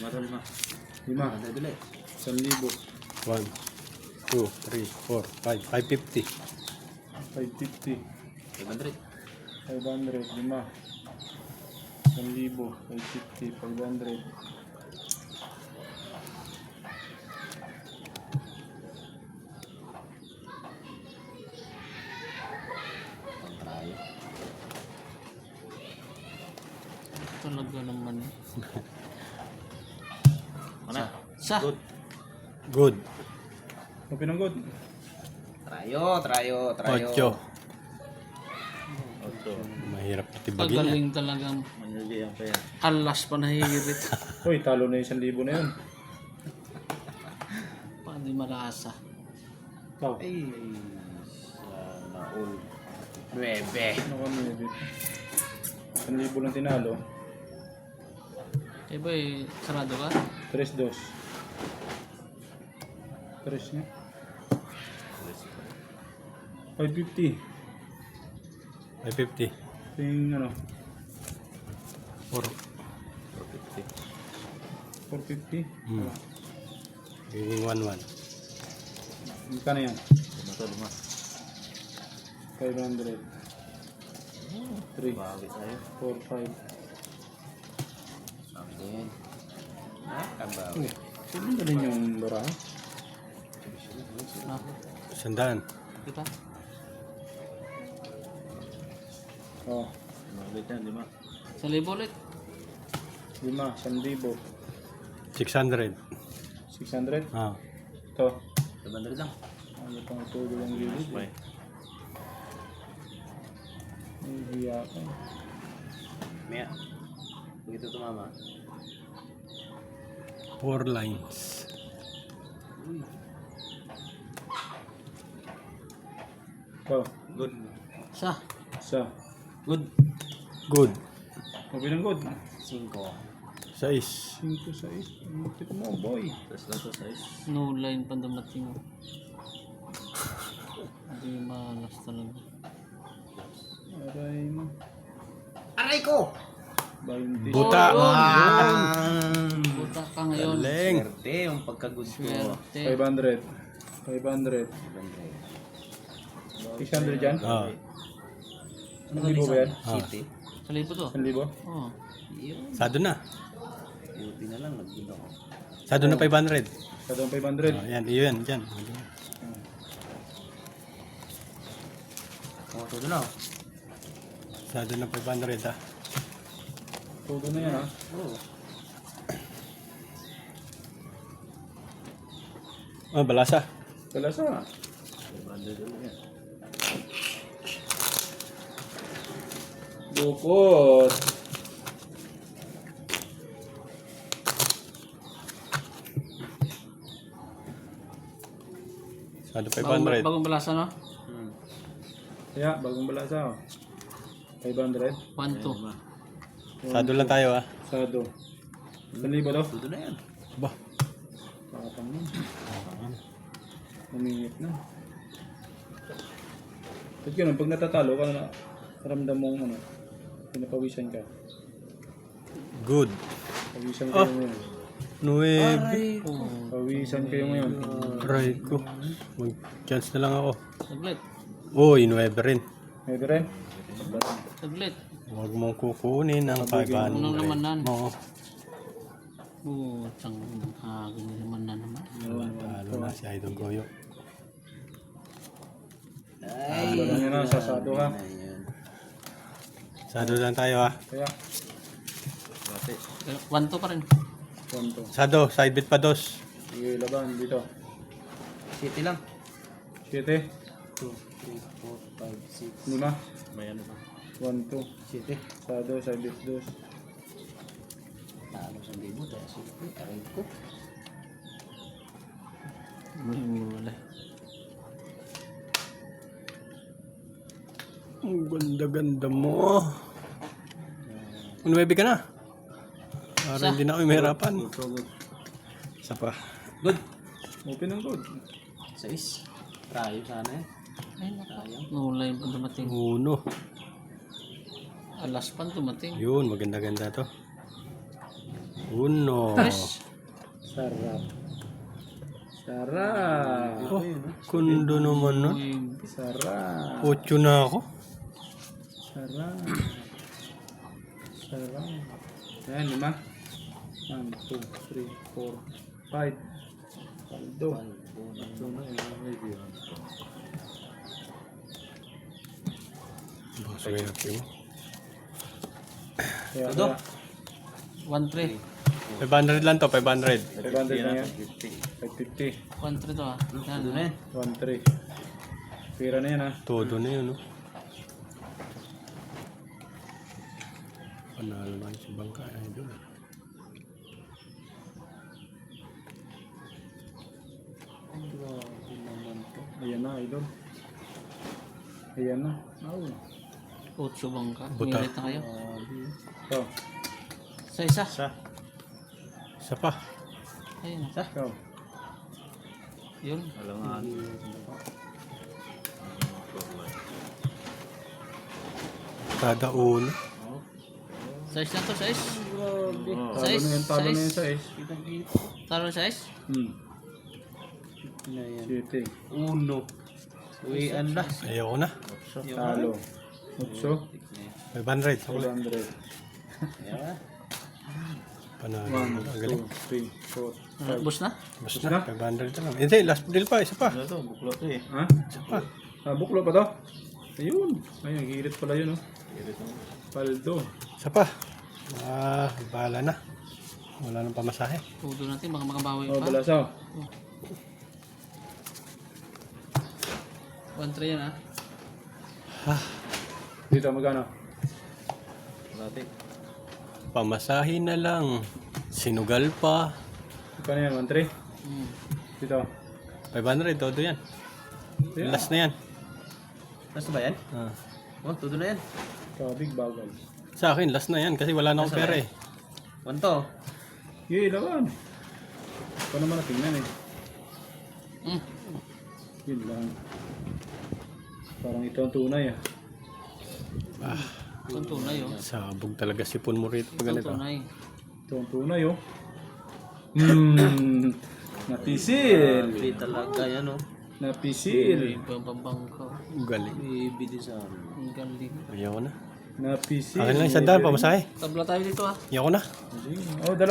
Lima. Lima. Dali. 1,000. 1, 2, 3, 4, 5. 550. 550. 500. 500. Lima. 1,000. 550. 500. Tayo. Talaga naman. Mana? Sa. Good. Good. Pinanggod. Trayo. 8. Mahirap tibagin yan. Pagaling talagang Manili ang pera. alas pa nahihirit. Uy, talo na yung 1,000 na yun. Paano malasa? Ikaw. Ay, sana all. 9. Ano kami dito? 1,000 lang tinalo. Eh ba sarado ka? 3-2. 3 niya. 550. 550. Ito yung ano, 450. 450. Giving 1-1. Magkano yan? Lima. 500. 3, Bawi tayo. 4, 5. Amin. Kabawi. Sino na rin yung baraha? Ah, Sandaan. kita. Oh, Ulit yan, 5. Sa libo ulit. 5, 1,000. 600. 600. Ah. Ito. 500 lang. Ano pang tulo ang gilid? Bye. Hindi ako. Maya. Begitu tumama. 4 lines. Ito. Good. Sa. Isa. Good. Good. Pinanggod. 5. 6. 5, 6. Ito mo, boy. Terus lang to 6. No line pa dumating. Hindi malas talaga. Aray mo. Aray ko! 20. Buta. Buta ka ngayon. Galing. Swerte yung pagka-good ko. Swerte. 500. 500. 600 dyan? Ah. Anong libo ba yan? City. Sa libo to. 1,000? Oo. Yun. Sado na. Beauty na lang. Nag-good ako. Sado na 500. Sa doon 500. Ah, yan, iyon, dyan. Oh, todo na. Sado na 500 ah. Todo na yan ha. Oh. Ah, balasa. Kalasa. 500 ulit yan. Bukod. Sado 500. Bagong balasa no? Kaya, bagong balasa. 500. 1-2. Sado lang tayo ah. Sado. 1,000 to? Todo na yan. Ba. Kapang mo. Umingit na. Ba't ganun, pag natatalo ka na, ramdam mo ano, pinapawisan ka. Good. Pawisan kayo ngayon. 9. Pawisan kayo ngayon. Aray ko. Mag-chance na lang ako. Saglit. Uy, 9 rin. Maybe rin? Saglit. Huwag mong kukunin ang 500 Unang lamanan. mo. Butang hagin naman na naman. Talo na si Idol Goyo. Ay. Wala nyo na, sasado ha. Ayan. Sado lang tayo ah. Kaya, Dati. 1-2 pa rin. 1 to. Sado, side bet pa dos. Sige, laban dito. City lang. 7, 2, 3, 4, 5, 6. 5, May ano pa? 1, 2. City. Sado, side bit 2. Talo sa libo. Dahil City. Aray ko. Wala. Ang ganda-ganda mo. 9 ka na. Para hindi na ako mahirapan. Good. Isa pa. Good. Open ang good. 6. Trayo sana eh. Ay, no line pa dumating. 1. Alas pa dumating. Yun, maganda-ganda to. Uno. Sarap. Sarap. Oh, kundo naman no. Sarap. 8 na ako. Sarap. Sarap. Ayan, 5. 1, 2, 3, 4, 5. Paldo. Bang swerte mo. Kaya Todo. 1-3. 500 lang to, 500. 500 na yan. 550. 1-3 to ah. Yan, Doon na yan. 1-3. Pira na yan ha. Todo na yun, no? Panalo lang si Bangka. Idol. Ayan na, idol. Ayan na. 8 bang ka? Buta. Minit na kayo. Ito. Sa isa. Isa pa. Ayun. Ikaw. Yun. Kada uno. Size na to, size. Talo na yan, talo na yan sa is. Talo size? Na yan. 7. Uno. Uwian na. Ayoko na. Talo. 8. 500. Ako lang. 400. Yan. Panalo. 1, Ang 2, galing. 3, 4. Bus na? Mas na. 500 na lang. Hindi, last deal pa. Isa pa. Ha? Isa pa. Ah, buklo pa to? Ayun. Ayun, hirit pala yun, oh. Paldo. Isa pa. Bahala na. Wala nang pamasahe. Tudo natin, baka makabawi Oh, pa. balasaw. 1-3 yan ah. Dito, magkano? Pamasahe na lang. Sinugal pa. Magkano yan? 1-3? Hmm. Dito. 500. Todo yan. Last na yan. Last na ba yan? Ah. Oh, todo na yan. Kabig bagal. Sa akin, last na yan. Kasi wala na akong pera eh. One to. Yee, lawan. Ito naman na tingnan eh. Yun lang. Parang ito ang tunay ah. Ito ang tunay oh. Sabog talaga sipon mo rito. Ito ang Ganito. tunay. Ito ang tunay oh. Napisil. Hindi talaga yan, oh. Napisil. Ibang pambangka. Galing. Ibili sa amin. Ang galing. Ayoko na. Napisil. Akin lang 100 pamasahe. Tabla tayo dito ah. Ayoko na. Oh, dalawa.